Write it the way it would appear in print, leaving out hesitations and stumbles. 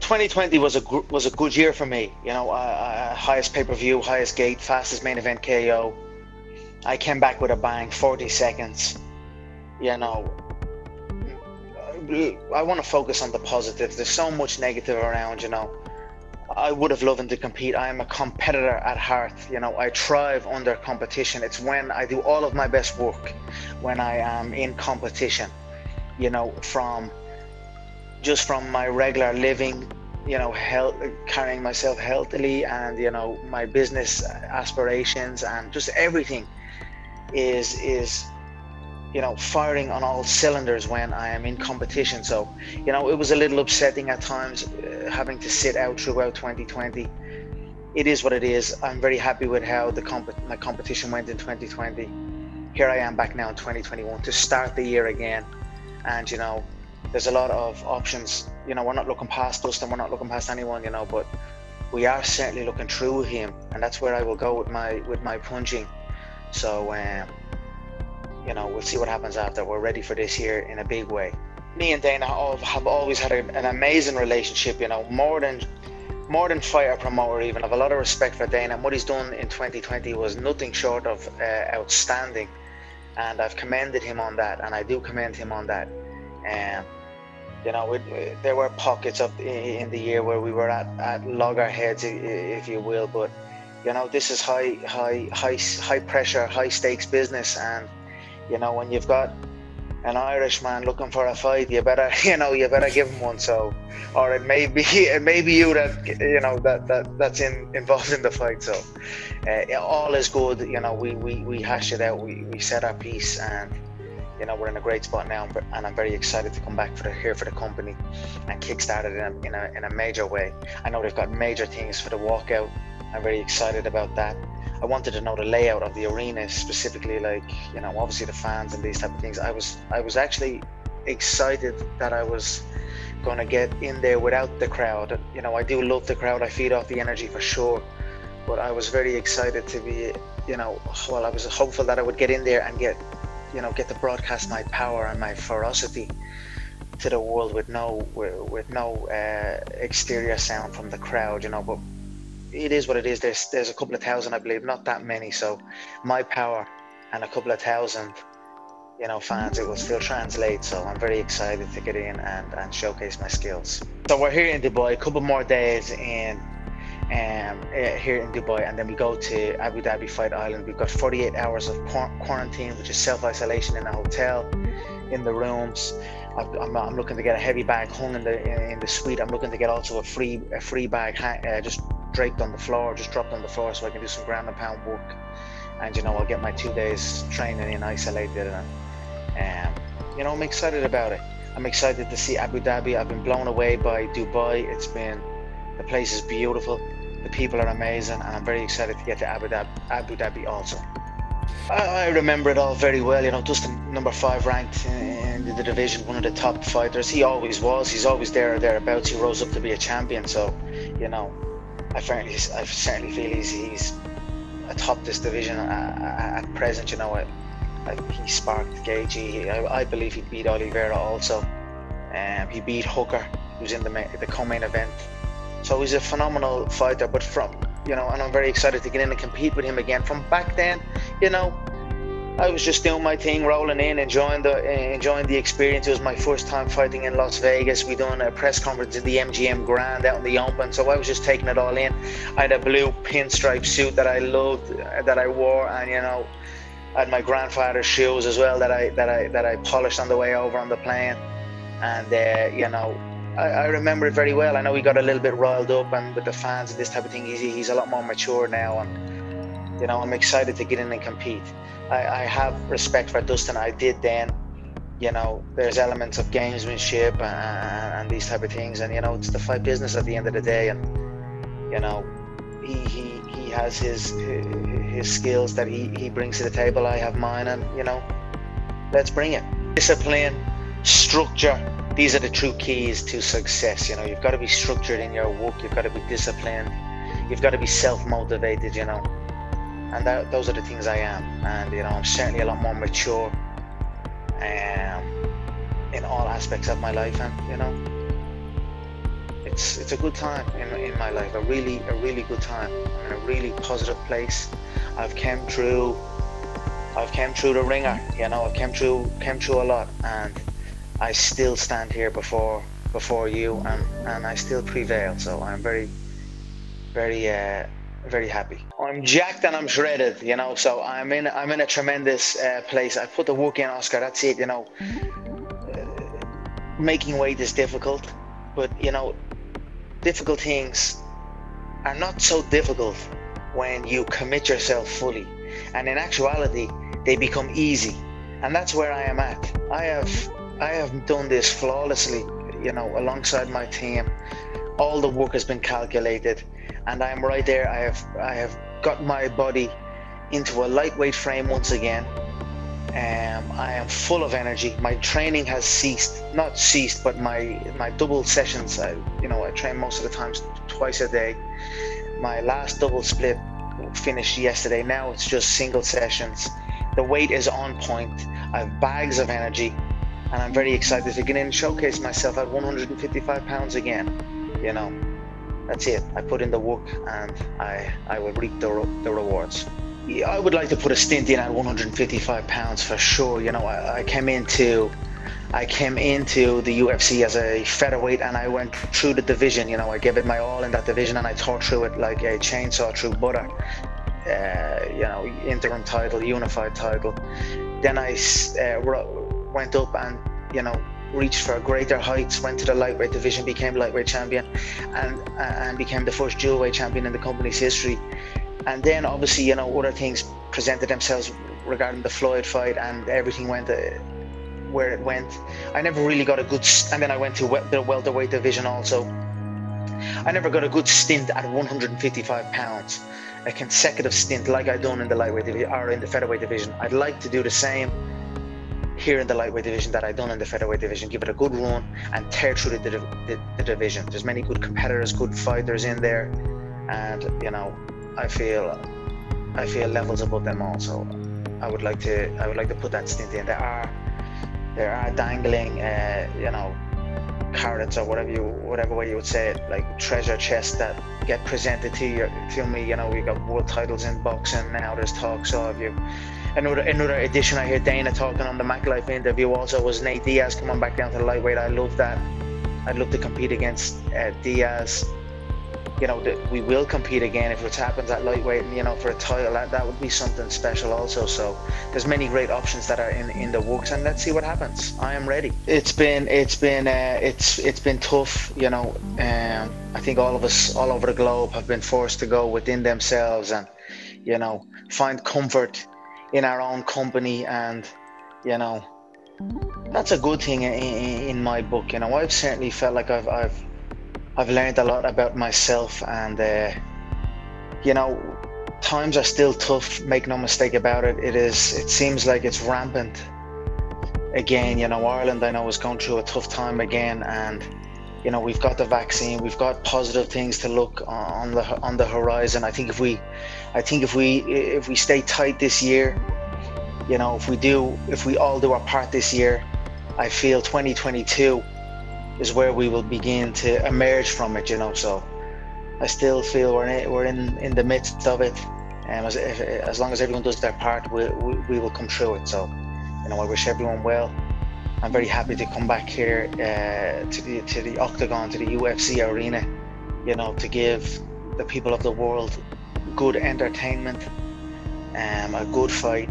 2020 was a good year for me. You know, highest pay-per-view, highest gate, fastest main event KO. I came back with a bang, 40 seconds. You know, I want to focus on the positives. There's so much negative around, you know. I would have loved to compete. I am a competitor at heart. You know, I thrive under competition. It's when I do all of my best work when I am in competition. You know, from my regular living, you know, health, carrying myself healthily, and you know, my business aspirations, and just everything is you know, firing on all cylinders when I am in competition. So, you know, it was a little upsetting at times having to sit out throughout 2020. It is what it is. I'm very happy with how my competition went in 2020. Here I am back now in 2021 to start the year again. And, you know, there's a lot of options. You know, we're not looking past Dustin, we're not looking past anyone, you know, but we are certainly looking through him, and that's where I will go with my punching. So, you know, we'll see what happens after. We're ready for this year in a big way. Me and Dana have always had an amazing relationship, you know, more than fighter promoter even. I have a lot of respect for Dana, and what he's done in 2020 was nothing short of outstanding, and I've commended him on that, and I do commend him on that. You know, there were pockets in the year where we were at loggerheads, if you will, but you know, this is high pressure, high stakes business, and you know, when you've got an Irishman looking for a fight, you better give him one. So, or it may be you that, you know, that's involved in the fight. So, all is good. You know, we hashed it out. We said our piece, and you know, we're in a great spot now. And I'm very excited to come back here for the company and kickstart it in a major way. I know they've got major things for the walkout. I'm very excited about that. I wanted to know the layout of the arena specifically, like, you know, obviously the fans and these type of things. I was actually excited that I was going to get in there without the crowd. You know, I do love the crowd. I feed off the energy for sure. But I was very excited to be, you know, well, I was hopeful that I would get in there and get to broadcast my power and my ferocity to the world with no exterior sound from the crowd, you know. But it is what it is. There's a couple of thousand, I believe, not that many. So my power and a couple of thousand, you know, fans, it will still translate. So I'm very excited to get in and showcase my skills. So we're here in Dubai, a couple more days in here in Dubai, and then we go to Abu Dhabi Fight Island. We've got 48 hours of quarantine, which is self-isolation in a hotel, in the rooms. I'm looking to get a heavy bag hung in the suite. I'm looking to get also a free bag just draped on the floor, just dropped on the floor, so I can do some ground and pound work. And you know, I'll get my 2 days training in isolated, and you know, I'm excited about it. I'm excited to see Abu Dhabi. I've been blown away by Dubai. The place is beautiful, the people are amazing, and I'm very excited to get to Abu Dhabi also. I remember it all very well. You know, Dustin, number 5 ranked in the division, one of the top fighters. He always was. He's always there or thereabouts. He rose up to be a champion. So, you know, I certainly feel he's atop this division at present. You know, he sparked Gaethje. I believe he beat Oliveira also. He beat Hooker, who's in the co-main event. So he's a phenomenal fighter. But you know, and I'm very excited to get in and compete with him again. From back then, you know, I was just doing my thing, rolling in, enjoying the experience. It was my first time fighting in Las Vegas. We done a press conference in the MGM Grand out in the open, so I was just taking it all in. I had a blue pinstripe suit that I loved, that I wore, and you know, I had my grandfather's shoes as well that I polished on the way over on the plane. And you know, I remember it very well. I know he got a little bit riled up, and with the fans and this type of thing, he's a lot more mature now, and you know, I'm excited to get in and compete. I have respect for Dustin. I did then. You know, there's elements of gamesmanship and these type of things, and you know, it's the fight business at the end of the day. And you know, he has his skills that he brings to the table. I have mine, and you know, let's bring it. Discipline, structure. These are the true keys to success. You know, you've got to be structured in your work. You've got to be disciplined. You've got to be self-motivated. You know. And those are the things I am, and you know, I'm certainly a lot more mature in all aspects of my life, and you know, it's a good time in my life, a really good time. I'm in a really positive place. I've came through the ringer, you know. I've came through a lot, and I still stand here before you, and I still prevail. So I'm very happy. I'm jacked and I'm shredded, you know. So I'm in a tremendous place. I put the work in, Oscar. That's it, you know. Making weight is difficult, but you know, difficult things are not so difficult when you commit yourself fully, and in actuality they become easy. And that's where I am at. I have done this flawlessly, you know, alongside my team. All the work has been calculated, and I'm right there. I have got my body into a lightweight frame once again. I am full of energy. My training has not ceased, but my double sessions, you know, I train most of the times twice a day. My last double split finished yesterday. Now it's just single sessions. The weight is on point. I have bags of energy, and I'm very excited to get in and showcase myself at 155 pounds again. You know, that's it. I put in the work, and I will reap the rewards. I would like to put a stint in at 155 pounds for sure. You know, I came into the UFC as a featherweight, and I went through the division. You know, I gave it my all in that division, and I tore through it like a chainsaw through butter. You know, interim title, unified title. Then I went up and, you know, reached for greater heights, went to the lightweight division, became lightweight champion, and became the first dual weight champion in the company's history. And then obviously, you know, other things presented themselves regarding the Floyd fight, and everything went where it went. I never really got a good, and then I went to the welterweight division also. I never got a good stint at 155 pounds, a consecutive stint like I done in the lightweight division or in the featherweight division. I'd like to do the same here in the lightweight division that I done in the featherweight division. Give it a good run and tear through the division. There's many good competitors, good fighters in there, and you know, I feel levels above them all. So I would like to put that stint in. There are dangling, you know, carrots or whatever way you would say it, like treasure chests that get presented to me. You know, we got world titles in boxing now. There's talks of you. Another edition. I hear Dana talking on the MacLife interview. Also was Nate Diaz coming back down to lightweight. I love that. I'd love to compete against Diaz. You know, we will compete again if it happens at lightweight, and you know, for a title, that would be something special also. So there's many great options that are in the works, and let's see what happens. I am ready. It's been tough, you know. I think all of us all over the globe have been forced to go within themselves and, you know, find comfort in our own company, and you know, that's a good thing in my book. You know, I've certainly felt like I've learned a lot about myself, and you know, times are still tough, make no mistake about it. It seems like it's rampant again. You know, Ireland, I know, is going through a tough time again, and you know, we've got the vaccine, we've got positive things to look on the horizon. I think if we stay tight this year, you know, if we all do our part this year, I feel 2022 is where we will begin to emerge from it, you know. So I still feel we're in the midst of it, and as long as everyone does their part, we will come through it. So, you know, I wish everyone well. I'm very happy to come back here to the octagon, to the UFC arena, you know, to give the people of the world good entertainment, a good fight,